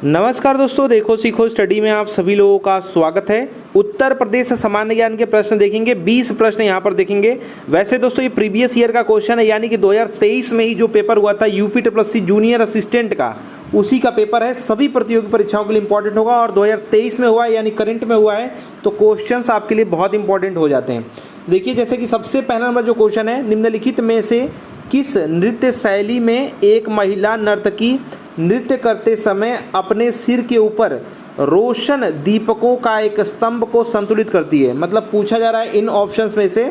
नमस्कार दोस्तों, देखो सीखो स्टडी में आप सभी लोगों का स्वागत है। उत्तर प्रदेश सामान्य ज्ञान के प्रश्न देखेंगे, 20 प्रश्न यहाँ पर देखेंगे। वैसे दोस्तों ये प्रीवियस ईयर का क्वेश्चन है, यानी कि 2023 में ही जो पेपर हुआ था यूपी जूनियर असिस्टेंट का, उसी का पेपर है। सभी प्रतियोगी परीक्षाओं के लिए इंपॉर्टेंट होगा और 2023 में हुआ है, यानी करंट में हुआ है, तो क्वेश्चंस आपके लिए बहुत इंपॉर्टेंट हो जाते हैं। देखिए, जैसे कि सबसे पहला नंबर जो क्वेश्चन है, निम्नलिखित में से किस नृत्य शैली में एक महिला नर्तकी नृत्य करते समय अपने सिर के ऊपर रोशन दीपकों का एक स्तंभ को संतुलित करती है? मतलब पूछा जा रहा है इन ऑप्शंस में से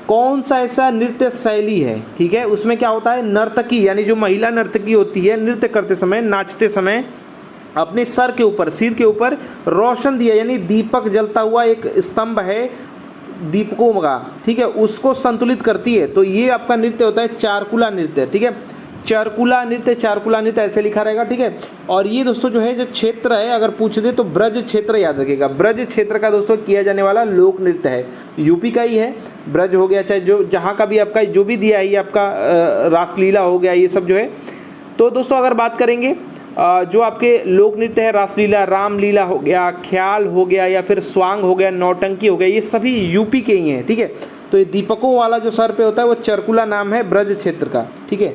कौन सा ऐसा नृत्य शैली है, ठीक है, उसमें क्या होता है, नर्तकी यानी जो महिला नर्तकी होती है नृत्य करते समय, नाचते समय अपने सिर के ऊपर रोशन दिया यानी दीपक जलता हुआ एक स्तंभ है दीपकों का, ठीक है, उसको संतुलित करती है। तो ये आपका नृत्य होता है चारकुला नृत्य, ठीक है, चारकुला नृत्य ऐसे लिखा रहेगा, ठीक है। और ये दोस्तों जो है जो क्षेत्र है, अगर पूछ दे तो ब्रज क्षेत्र याद रखिएगा। ब्रज क्षेत्र का दोस्तों किया जाने वाला लोक नृत्य है, यूपी का ही है। ब्रज हो गया, चाहे जो जहाँ का भी आपका जो भी दिया है, ये आपका रासलीला हो गया, ये सब जो है। तो दोस्तों अगर बात करेंगे जो आपके लोक नृत्य है, रासलीला, रामलीला हो गया, ख्याल हो गया, या फिर स्वांग हो गया, नौटंकी हो गया, ये सभी यूपी के ही हैं, ठीक है। तो ये दीपकों वाला जो सर पे होता है वो चरकुला नाम है ब्रज क्षेत्र का, ठीक है।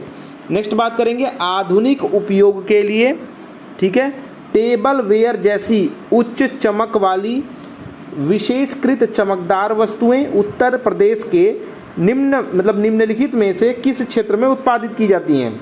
नेक्स्ट बात करेंगे आधुनिक उपयोग के लिए, ठीक है, टेबल वेयर जैसी उच्च चमक वाली विशेषकृत चमकदार वस्तुएं उत्तर प्रदेश के निम्नलिखित में से किस क्षेत्र में उत्पादित की जाती हैं?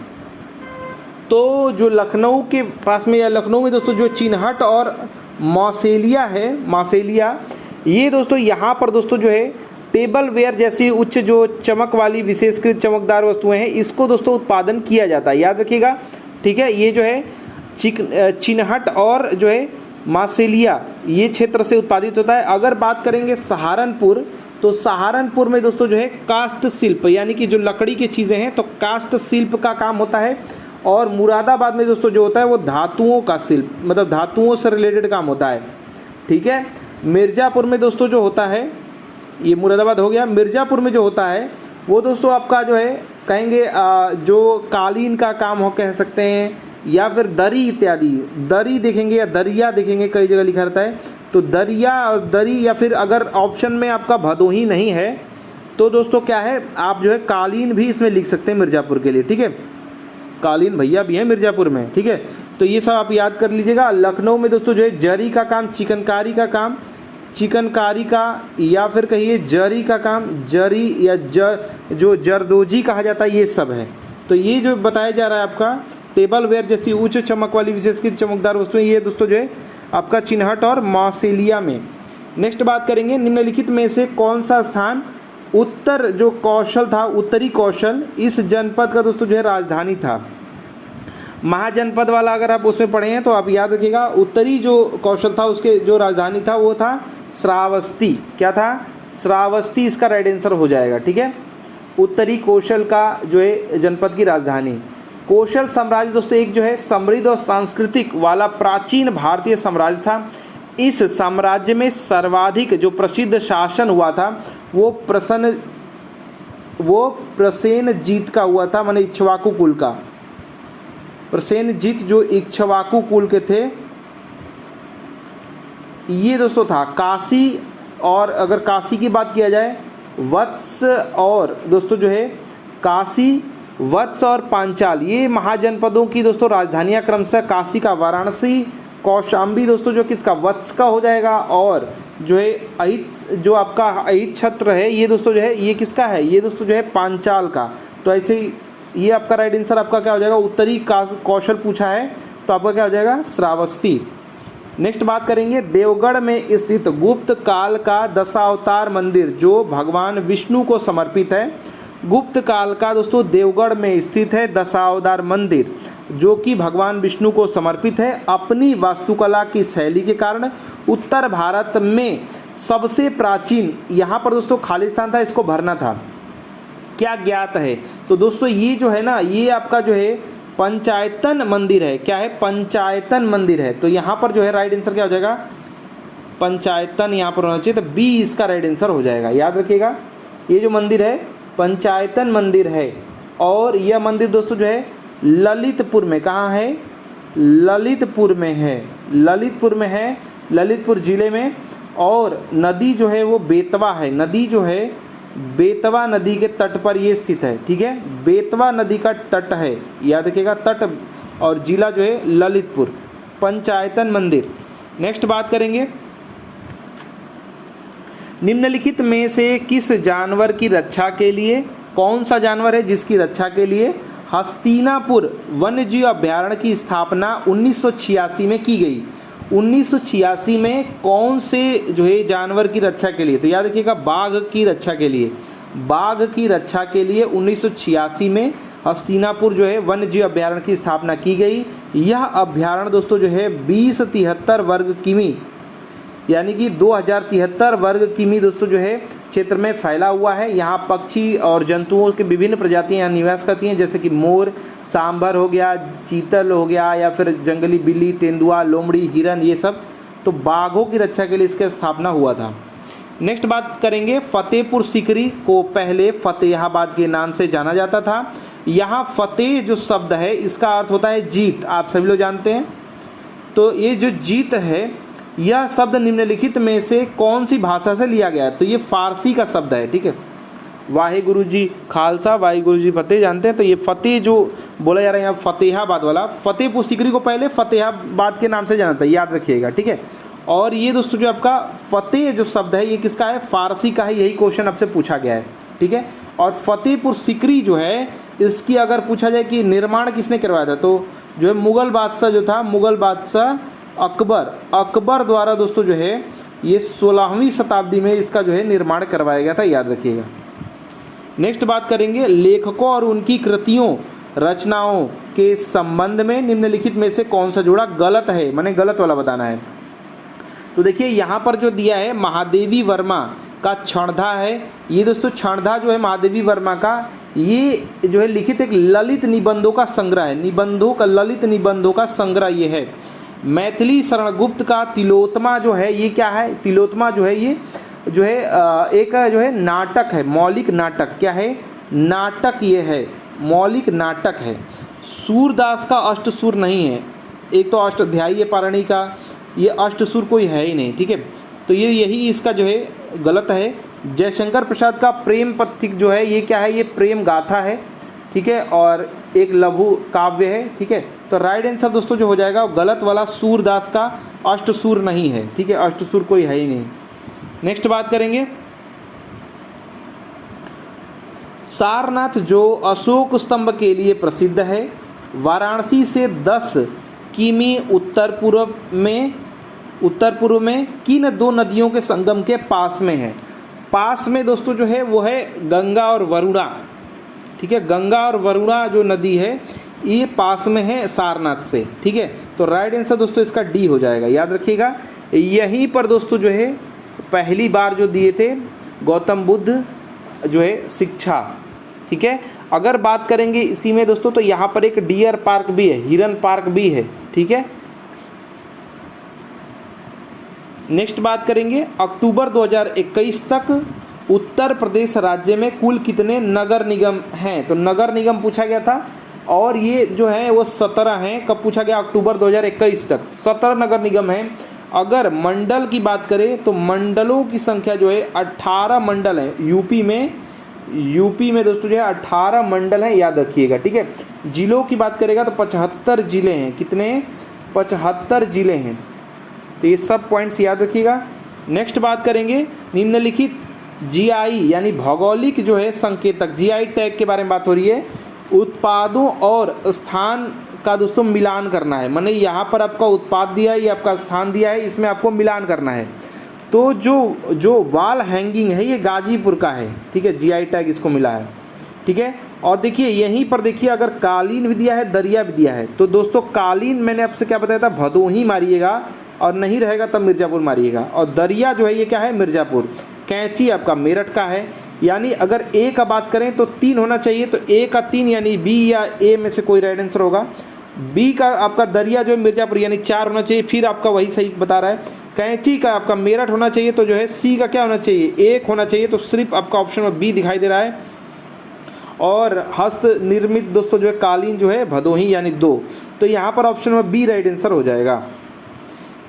तो जो लखनऊ के पास में, या लखनऊ में दोस्तों जो चिन्हट और मौसेलिया है, मौसेलिया, ये दोस्तों यहाँ पर दोस्तों जो है टेबल वेयर जैसी उच्च जो चमक वाली विशेषकृत चमकदार वस्तुएं हैं, इसको दोस्तों उत्पादन किया जाता है, याद रखिएगा, ठीक है। ये जो है चिन्हट और जो है मौसेलिया, ये क्षेत्र से उत्पादित होता है। अगर बात करेंगे सहारनपुर, तो सहारनपुर में दोस्तों जो है कास्ट शिल्प यानी कि जो लकड़ी की चीज़ें हैं, तो कास्ट शिल्प का काम होता है। और मुरादाबाद में दोस्तों जो होता है वो धातुओं का शिल्प, मतलब धातुओं से रिलेटेड काम होता है, ठीक है। मिर्ज़ापुर में दोस्तों जो होता है, ये मुरादाबाद हो गया, मिर्ज़ापुर में जो होता है वो दोस्तों आपका जो है कहेंगे जो कालीन का काम हो कह सकते हैं, या फिर दरी इत्यादि, दरी देखेंगे या दरिया देखेंगे, कई जगह लिखा रहता है, तो दरिया और दरी, या फिर अगर ऑप्शन में आपका भदोही नहीं है तो दोस्तों क्या है, आप जो है कालीन भी इसमें लिख सकते हैं मिर्ज़ापुर के लिए, ठीक है, कालीन भैया भी हैं मिर्ज़ापुर में, ठीक है। तो ये सब आप याद कर लीजिएगा। लखनऊ में दोस्तों जो है जरी का काम, चिकनकारी का काम, चिकनकारी का, या फिर कहिए जरी का काम, जरी या जो जरदोजी कहा जाता है, ये सब है। तो ये जो बताया जा रहा है आपका टेबल वेयर जैसी उच्च चमक वाली विशेषकृत चमकदार वस्तुएं, ये दोस्तों जो है आपका चिन्हट और मौसेलिया में। नेक्स्ट बात करेंगे निम्नलिखित में से कौन सा स्थान उत्तर जो कौशल था, उत्तरी कौशल, इस जनपद का दोस्तों जो है राजधानी था? महाजनपद वाला अगर आप उसमें पढ़े हैं तो आप याद रखिएगा, उत्तरी जो कौशल था उसके जो राजधानी था वो था श्रावस्ती। क्या था? श्रावस्ती इसका राइट आंसर हो जाएगा, ठीक है। उत्तरी कौशल का जो है जनपद की राजधानी। कौशल साम्राज्य दोस्तों एक जो है समृद्ध और सांस्कृतिक वाला प्राचीन भारतीय साम्राज्य था। इस साम्राज्य में सर्वाधिक जो प्रसिद्ध शासन हुआ था वो प्रसेनजीत का हुआ था, माने इक्ष्वाकु कुल का। प्रसेनजीत जो इक्ष्वाकु कुल के थे, ये दोस्तों था काशी। और अगर काशी की बात किया जाए, वत्स और दोस्तों जो है काशी, वत्स और पांचाल, ये महाजनपदों की दोस्तों राजधानियां क्रमशः काशी का वाराणसी, कौशाम्बी दोस्तों जो किसका, वत्स का हो जाएगा। और जो है अहित, जो आपका अहित छत्र है, ये दोस्तों जो है ये किसका है, ये दोस्तों जो है पांचाल का। तो ऐसे ही ये आपका राइट आंसर आपका क्या हो जाएगा, उत्तरी कौशल पूछा है तो आपका क्या हो जाएगा, श्रावस्ती। नेक्स्ट बात करेंगे देवगढ़ में स्थित गुप्त काल का दशावतार मंदिर जो भगवान विष्णु को समर्पित है। गुप्त काल का दोस्तों देवगढ़ में स्थित है दशावतार मंदिर जो कि भगवान विष्णु को समर्पित है। अपनी वास्तुकला की शैली के कारण उत्तर भारत में सबसे प्राचीन, यहाँ पर दोस्तों खालिस्तान था, इसको भरना था, क्या ज्ञात है? तो दोस्तों ये जो है ना, ये आपका जो है पंचायतन मंदिर है। क्या है? पंचायतन मंदिर है। तो यहाँ पर जो है राइट आंसर क्या हो जाएगा, पंचायतन यहाँ पर होना चाहिए, तो बी इसका राइट आंसर हो जाएगा। याद रखिएगा, ये जो मंदिर है पंचायतन मंदिर है। और यह मंदिर दोस्तों जो है ललितपुर में, कहाँ है, ललितपुर में है, ललितपुर में है, ललितपुर जिले में। और नदी जो है वो बेतवा है, नदी जो है बेतवा नदी के तट पर ये स्थित है, ठीक है, बेतवा नदी का तट है, याद रखिएगा तट, और जिला जो है ललितपुर। पंचायतन मंदिर। नेक्स्ट बात करेंगे, निम्नलिखित में से किस जानवर की रक्षा के लिए, कौन सा जानवर है जिसकी रक्षा के लिए हस्तिनापुर वन्यजीव अभयारण्य की स्थापना 1986 में की गई। 1986 में कौन से जो है जानवर की रक्षा के लिए, तो याद रखिएगा बाघ की रक्षा के लिए, बाघ की रक्षा के लिए 1986 में हस्तिनापुर जो है वन्यजीव अभयारण्य की स्थापना की गई। यह अभयारण्य दोस्तों जो है 2073 वर्ग किमी यानी कि 2073 वर्ग किमी दोस्तों जो है क्षेत्र में फैला हुआ है। यहाँ पक्षी और जंतुओं के विभिन्न प्रजातियाँ यहाँ निवास करती हैं, जैसे कि मोर, सांभर हो गया, चीतल हो गया, या फिर जंगली बिल्ली, तेंदुआ, लोमड़ी, हिरन, ये सब। तो बाघों की रक्षा के लिए इसकी स्थापना हुआ था। नेक्स्ट बात करेंगे, फतेहपुर सीकरी को पहले फतेहाबाद के नाम से जाना जाता था। यहाँ फतेह जो शब्द है इसका अर्थ होता है जीत, आप सभी लोग जानते हैं। तो ये जो जीत है यह शब्द निम्नलिखित में से कौन सी भाषा से लिया गया है, तो ये फारसी का शब्द है, ठीक है। वाहेगुरु जी खालसा वाहेगुरु जी फतेह, जानते हैं। तो ये फतेह जो बोला जा रहा है यहाँ फतेहाबाद वाला, फतेहपुर सीकरी को पहले फतेहाबाद के नाम से जाना था, याद रखिएगा, ठीक है। और ये दोस्तों जो आपका फतेह जो शब्द है ये किसका है, फारसी का है, यही क्वेश्चन आपसे पूछा गया है, ठीक है। और फतेहपुर सीकरी जो है इसकी अगर पूछा जाए कि निर्माण किसने करवाया था, तो जो है मुगल बादशाह जो था, मुगल बादशाह अकबर द्वारा दोस्तों जो है ये 16वीं शताब्दी में इसका जो है निर्माण करवाया गया था, याद रखिएगा। नेक्स्ट बात करेंगे, लेखकों और उनकी कृतियों रचनाओं के संबंध में निम्नलिखित में से कौन सा जोड़ा गलत है, माने गलत वाला बताना है। तो देखिए यहाँ पर जो दिया है महादेवी वर्मा का क्षणधा है, ये दोस्तों क्षणधा जो है महादेवी वर्मा का, ये जो है लिखित एक ललित निबंधों का संग्रह है, निबंधों का, ललित निबंधों का संग्रह ये है। मैथिली शरणगुप्त का तिलोत्तमा जो है ये क्या है, तिलोत्तमा जो है ये जो है एक जो है नाटक है, मौलिक नाटक, क्या है, नाटक ये है, मौलिक नाटक है। सूरदास का अष्टसूर नहीं है, एक तो अष्टाध्यायी है पारणी का, ये अष्टसूर कोई है ही नहीं, ठीक है। तो ये यही इसका जो है गलत है। जयशंकर प्रसाद का प्रेम पथिक जो है ये क्या है, ये प्रेम गाथा है, ठीक है, और एक लघु काव्य है, ठीक है। तो राइट आंसर दोस्तों जो हो जाएगा गलत वाला, सूरदास का अष्टसूर नहीं है, ठीक है, अष्टसूर कोई है ही नहीं। नेक्स्ट बात करेंगे, सारनाथ जो अशोक स्तंभ के लिए प्रसिद्ध है, वाराणसी से 10 किमी उत्तर पूर्व में किन दो नदियों के संगम के पास में है। पास में दोस्तों जो है वो है गंगा और वरुणा, ठीक है, गंगा और वरुणा जो नदी है ये पास में है सारनाथ से, ठीक है। तो राइट आंसर दोस्तों इसका डी हो जाएगा, याद रखिएगा। यहीं पर दोस्तों जो है पहली बार जो दिए थे गौतम बुद्ध जो है शिक्षा, ठीक है। अगर बात करेंगे इसी में दोस्तों तो यहाँ पर एक डियर पार्क भी है, हिरन पार्क भी है, ठीक है। नेक्स्ट बात करेंगे, अक्टूबर 2021 तक उत्तर प्रदेश राज्य में कुल कितने नगर निगम हैं, तो नगर निगम पूछा गया था, और ये जो है वो 17 हैं। कब पूछा गया, अक्टूबर 2021 तक 17 नगर निगम हैं। अगर मंडल की बात करें तो मंडलों की संख्या जो है 18 मंडल है यूपी में दोस्तों जो है 18 मंडल हैं, याद रखिएगा, ठीक है। जिलों की बात करेगा तो 75 जिले हैं, कितने, 75 जिले हैं। तो ये सब पॉइंट्स याद रखिएगा। नेक्स्ट बात करेंगे, निम्नलिखित जीआई यानी भौगोलिक जो है संकेतक, जीआई टैग के बारे में बात हो रही है। उत्पादों और स्थान का दोस्तों मिलान करना है, माने यहाँ पर आपका उत्पाद दिया है, ये आपका स्थान दिया है, इसमें आपको मिलान करना है। तो जो वॉल हैंगिंग है ये गाजीपुर का है, ठीक है, जीआई टैग इसको मिला है, ठीक है। और देखिए यहीं पर देखिए अगर कालीन भी दिया है, दरिया भी दिया है, तो दोस्तों कालीन मैंने आपसे क्या बताया था, भदोही मारिएगा, और नहीं रहेगा तब मिर्ज़ापुर मारिएगा। और दरिया जो है ये क्या है, मिर्ज़ापुर। कैंची आपका मेरठ का है, यानी अगर ए का बात करें तो 3 होना चाहिए, तो ए का 3 यानी बी या ए में से कोई राइट आंसर होगा। बी का आपका दरिया जो है मिर्ज़ापुर यानी 4 होना चाहिए, फिर आपका वही सही बता रहा है। कैंची का आपका मेरठ होना चाहिए, तो जो है सी का क्या होना चाहिए, 1 होना चाहिए, तो सिर्फ आपका ऑप्शन में बी दिखाई दे रहा है। और हस्त निर्मित दोस्तों जो है कालीन जो है भदोही यानी 2। तो यहाँ पर ऑप्शन में बी राइट आंसर हो जाएगा।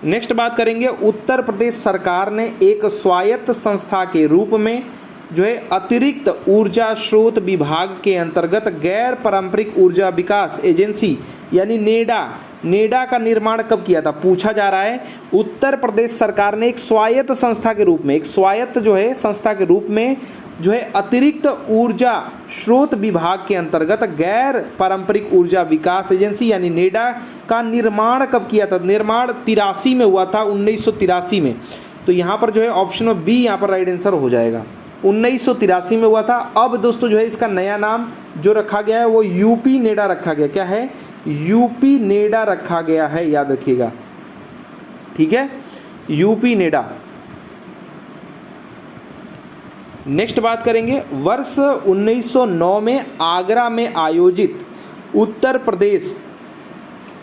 नेक्स्ट बात करेंगे, उत्तर प्रदेश सरकार ने एक स्वायत्त संस्था के रूप में जो है अतिरिक्त ऊर्जा स्रोत विभाग के अंतर्गत गैर पारंपरिक ऊर्जा विकास एजेंसी यानी नेडा का निर्माण कब किया था, पूछा जा रहा है। उत्तर प्रदेश सरकार ने एक स्वायत्त संस्था के रूप में, एक स्वायत्त जो है संस्था के रूप में जो है अतिरिक्त ऊर्जा स्रोत विभाग के अंतर्गत गैर पारंपरिक ऊर्जा विकास एजेंसी यानी नेडा का निर्माण कब किया था, निर्माण 83 में हुआ था, 1983 में। तो यहाँ पर जो है ऑप्शन में बी यहाँ पर राइट आंसर हो जाएगा, 1983 में हुआ था। अब दोस्तों जो है इसका नया नाम जो रखा गया है वो यूपी नेडा रखा गया, क्या है, यूपी नेडा रखा गया है, याद रखिएगा, ठीक है, यूपी नेडा। नेक्स्ट बात करेंगे, वर्ष 1909 में आगरा में आयोजित उत्तर प्रदेश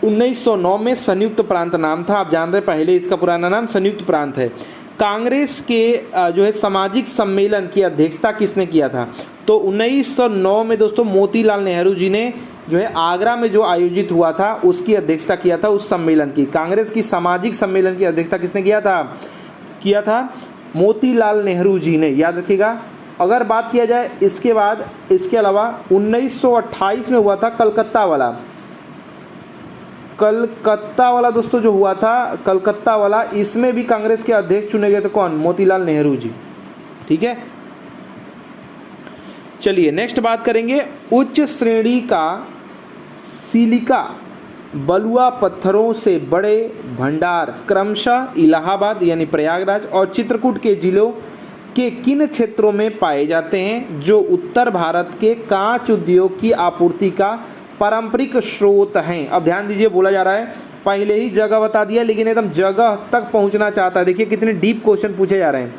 1909 में संयुक्त प्रांत नाम था, आप जान रहे पहले इसका पुराना नाम संयुक्त प्रांत है। कांग्रेस के जो है सामाजिक सम्मेलन की अध्यक्षता किसने किया था, तो 1909 में दोस्तों मोतीलाल नेहरू जी ने जो है आगरा में जो आयोजित हुआ था उसकी अध्यक्षता किया था, उस सम्मेलन की, कांग्रेस की सामाजिक सम्मेलन की अध्यक्षता किसने किया था मोतीलाल नेहरू जी ने, याद रखिएगा। अगर बात किया जाए इसके बाद, इसके अलावा 1928 में हुआ था कलकत्ता वाला दोस्तों जो हुआ था कलकत्ता वाला, इसमें भी कांग्रेस के अध्यक्ष चुने गए थे, कौन, मोतीलाल नेहरू जी, ठीक है। चलिए नेक्स्ट बात करेंगे, उच्च श्रेणी का सिलिका बलुआ पत्थरों से बड़े भंडार क्रमशः इलाहाबाद यानी प्रयागराज और चित्रकूट के जिलों के किन क्षेत्रों में पाए जाते हैं, जो उत्तर भारत के कांच उद्योग की आपूर्ति का पारंपरिक स्रोत हैं। अब ध्यान दीजिए, बोला जा रहा है, पहले ही जगह बता दिया लेकिन एकदम जगह तक पहुंचना चाहता है। देखिए कितने डीप क्वेश्चन पूछे जा रहे हैं।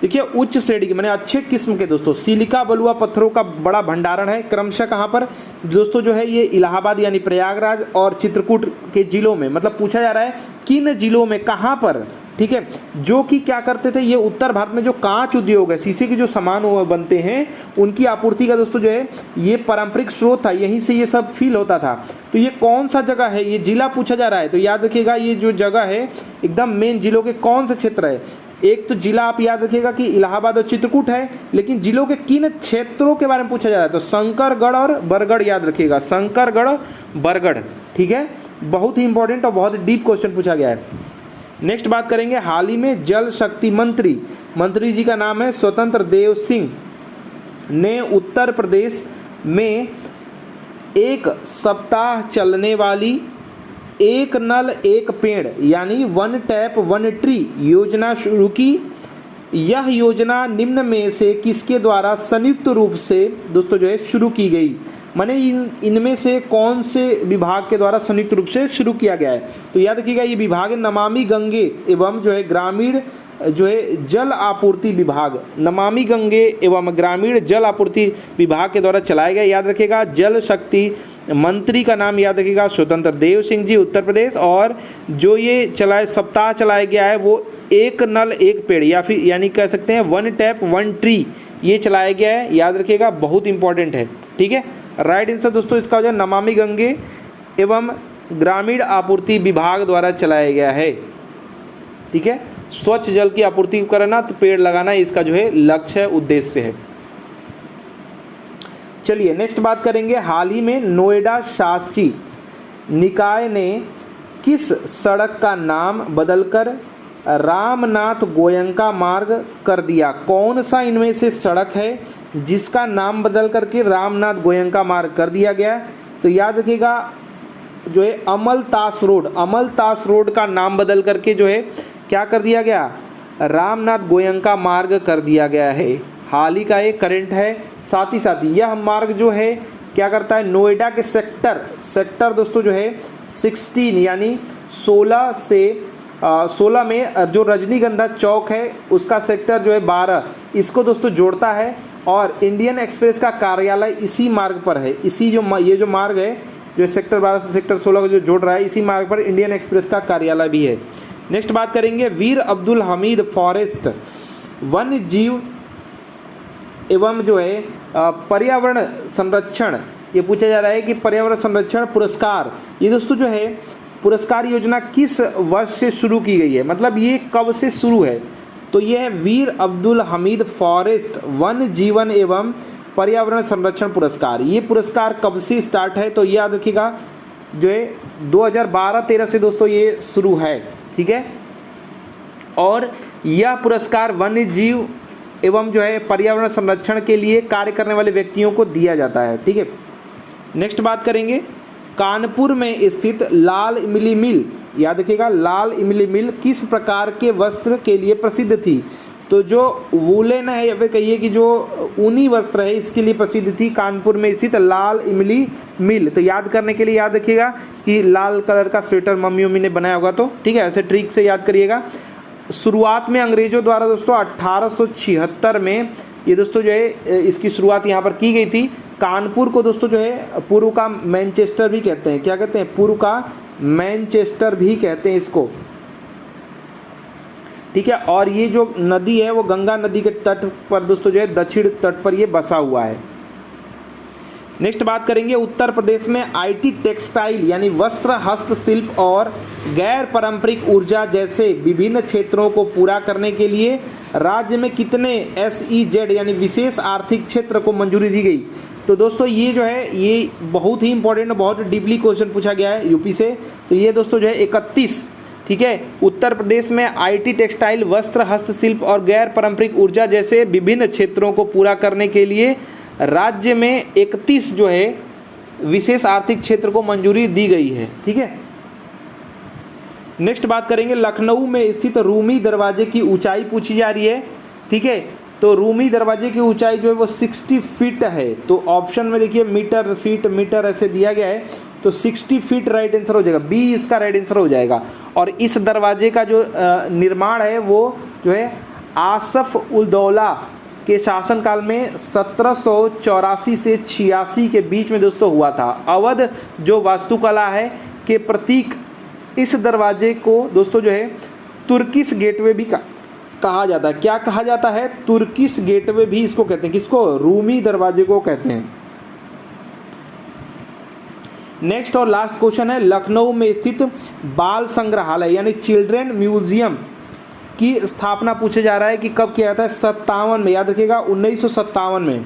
देखिए उच्च श्रेणी के माने अच्छे किस्म के दोस्तों सिलिका बलुआ पत्थरों का बड़ा भंडारण है, क्रमशः कहाँ पर दोस्तों जो है ये इलाहाबाद यानी प्रयागराज और चित्रकूट के जिलों में, मतलब पूछा जा रहा है किन जिलों में, कहाँ पर, ठीक है, जो कि क्या करते थे, ये उत्तर भारत में जो कांच उद्योग है, शीशे के जो सामान बनते हैं उनकी आपूर्ति का दोस्तों जो है ये पारंपरिक स्रोत था, यहीं से ये सब फील होता था। तो ये कौन सा जगह है, ये जिला पूछा जा रहा है, तो याद रखिएगा ये जो जगह है एकदम मेन जिलों के कौन सा क्षेत्र है। एक तो जिला आप याद रखिएगा कि इलाहाबाद और चित्रकूट है, लेकिन जिलों के किन क्षेत्रों के बारे में पूछा जा रहा है, तो शंकरगढ़ और बरगढ़, याद रखिएगा शंकरगढ़ बरगढ़, ठीक है, बहुत ही इंपॉर्टेंट और बहुत ही डीप क्वेश्चन पूछा गया है। नेक्स्ट बात करेंगे, हाल ही में जल शक्ति मंत्री जी का नाम है स्वतंत्र देव सिंह ने उत्तर प्रदेश में एक सप्ताह चलने वाली एक नल एक पेड़ यानी वन टैप वन ट्री योजना शुरू की। यह योजना निम्न में से किसके द्वारा संयुक्त रूप से दोस्तों जो है शुरू की गई, माने इनमें से कौन से विभाग के द्वारा संयुक्त रूप से शुरू किया गया है। तो याद रखिएगा ये विभाग नमामि गंगे एवं जो है ग्रामीण जो है जल आपूर्ति विभाग, नमामि गंगे एवं ग्रामीण जल आपूर्ति विभाग के द्वारा चलाया गया। याद रखिएगा जल शक्ति मंत्री का नाम याद रखिएगा स्वतंत्र देव सिंह जी उत्तर प्रदेश, और जो ये सप्ताह चलाया गया है वो एक नल एक पेड़ या फिर यानी कह सकते हैं वन टैप वन ट्री ये चलाया गया है, याद रखिएगा बहुत इंपॉर्टेंट है, ठीक है। राइट आंसर दोस्तों इसका हो जाए नमामि गंगे एवं ग्रामीण आपूर्ति विभाग द्वारा चलाया गया है, ठीक है। स्वच्छ जल की आपूर्ति करना तो पेड़ लगाना इसका जो है लक्ष्य है, उद्देश्य है। चलिए नेक्स्ट बात करेंगे, हाल ही में नोएडा शासी निकाय ने किस सड़क का नाम बदलकर रामनाथ गोयंका मार्ग कर दिया। कौन सा इनमें से सड़क है जिसका नाम बदल करके रामनाथ गोयंका मार्ग कर दिया गया। तो याद रखिएगा जो है अमलतास रोड का नाम बदल करके जो है क्या कर दिया गया, रामनाथ गोयंका मार्ग कर दिया गया है। हाल ही का एक करंट है। साथ ही साथ यह मार्ग जो है क्या करता है, नोएडा के सेक्टर दोस्तों जो है 16 यानी 16 में जो रजनीगंधा चौक है उसका सेक्टर जो है 12 इसको दोस्तों जोड़ता है, और इंडियन एक्सप्रेस का कार्यालय इसी मार्ग पर है। इसी जो ये जो मार्ग है जो सेक्टर 12 से सेक्टर 16 को जो जोड़ रहा है, इसी मार्ग पर इंडियन एक्सप्रेस का कार्यालय भी है। नेक्स्ट बात करेंगे, वीर अब्दुल हमीद फॉरेस्ट वन्य जीव एवं जो है पर्यावरण संरक्षण, ये पूछा जा रहा है कि पर्यावरण संरक्षण पुरस्कार, ये दोस्तों जो है पुरस्कार योजना किस वर्ष से शुरू की गई है, मतलब ये कब से शुरू है, तो ये है वीर अब्दुल हमीद फॉरेस्ट वन जीवन एवं पर्यावरण संरक्षण पुरस्कार। ये पुरस्कार कब से स्टार्ट है, तो ये याद रखिएगा जो है 2012-13 से दोस्तों ये शुरू है, ठीक है। और यह पुरस्कार वन्य जीव एवं जो है पर्यावरण संरक्षण के लिए कार्य करने वाले व्यक्तियों को दिया जाता है, ठीक है। नेक्स्ट बात करेंगे, कानपुर में स्थित लाल इमली मिल, याद रखिएगा लाल इमली मिल किस प्रकार के वस्त्र के लिए प्रसिद्ध थी, तो जो वूलन है या फिर कहिए कि जो ऊनी वस्त्र है इसके लिए प्रसिद्ध थी कानपुर में स्थित लाल इमली मिल। तो याद करने के लिए याद रखिएगा कि लाल कलर का स्वेटर मम्मी उम्मी ने बनाया होगा, तो ठीक है, ऐसे ट्रिक से याद करिएगा। शुरुआत में अंग्रेजों द्वारा दोस्तों 1876 में ये दोस्तों जो है इसकी शुरुआत यहाँ पर की गई थी। कानपुर को दोस्तों जो है पूर्व का मैनचेस्टर भी कहते हैं, क्या कहते हैं, पूर्व का मैनचेस्टर भी कहते हैं इसको, ठीक है। और ये जो नदी है वो गंगा नदी के तट पर दोस्तों जो है दक्षिण तट पर ये बसा हुआ है। नेक्स्ट बात करेंगे, उत्तर प्रदेश में आईटी टेक्सटाइल यानी वस्त्र हस्तशिल्प और गैर पारंपरिक ऊर्जा जैसे विभिन्न क्षेत्रों को पूरा करने के लिए राज्य में कितने SEZ यानी विशेष आर्थिक क्षेत्र को मंजूरी दी गई, तो दोस्तों ये जो है ये बहुत ही इंपॉर्टेंट, बहुत डीपली क्वेश्चन पूछा गया है यूपी से। तो ये दोस्तों जो है 31, ठीक है, उत्तर प्रदेश में आईटी टेक्सटाइल वस्त्र हस्तशिल्प और गैर पारंपरिक ऊर्जा जैसे विभिन्न क्षेत्रों को पूरा करने के लिए राज्य में 31 जो है विशेष आर्थिक क्षेत्र को मंजूरी दी गई है, ठीक है। नेक्स्ट बात करेंगे, लखनऊ में स्थित रूमी दरवाजे की ऊंचाई पूछी जा रही है, ठीक है। तो रूमी दरवाजे की ऊंचाई जो है वो 60 फीट है, तो ऑप्शन में देखिए मीटर फीट मीटर ऐसे दिया गया है, तो 60 फीट राइट आंसर हो जाएगा, बी इसका राइट आंसर हो जाएगा। और इस दरवाजे का जो निर्माण है वो जो है आसफ उल दौला के शासनकाल में 1784 से 86 के बीच में दोस्तों हुआ था। अवध जो वास्तुकला है के प्रतीक इस दरवाजे को दोस्तों जो है तुर्किश गेटवे भी कहा जाता है, क्या कहा जाता है, तुर्किश गेटवे भी इसको कहते हैं, किसको, रूमी दरवाजे को कहते हैं। नेक्स्ट और लास्ट क्वेश्चन है, लखनऊ में स्थित बाल संग्रहालय यानी चिल्ड्रेन म्यूजियम की स्थापना पूछे जा रहा है कि कब किया जाता है, 57 में, याद रखिएगा 1957 में।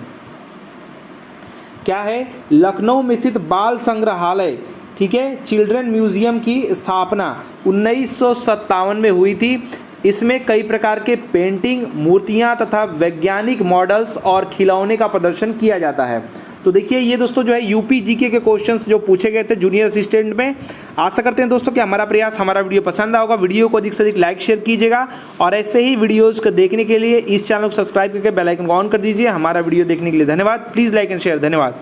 क्या है, लखनऊ में स्थित बाल संग्रहालय, ठीक है, चिल्ड्रेन म्यूजियम की स्थापना 1957 में हुई थी। इसमें कई प्रकार के पेंटिंग, मूर्तियां तथा वैज्ञानिक मॉडल्स और खिलौने का प्रदर्शन किया जाता है। तो देखिए ये दोस्तों जो है यूपी जीके के क्वेश्चंस जो पूछे गए थे जूनियर असिस्टेंट में। आशा करते हैं दोस्तों कि हमारा प्रयास, हमारा वीडियो पसंद आएगा। वीडियो को अधिक से अधिक लाइक शेयर कीजिएगा और ऐसे ही वीडियोस को देखने के लिए इस चैनल को सब्सक्राइब करके बेल आइकन को ऑन कर दीजिए। हमारा वीडियो देखने के लिए धन्यवाद। Please like and share. धन्यवाद।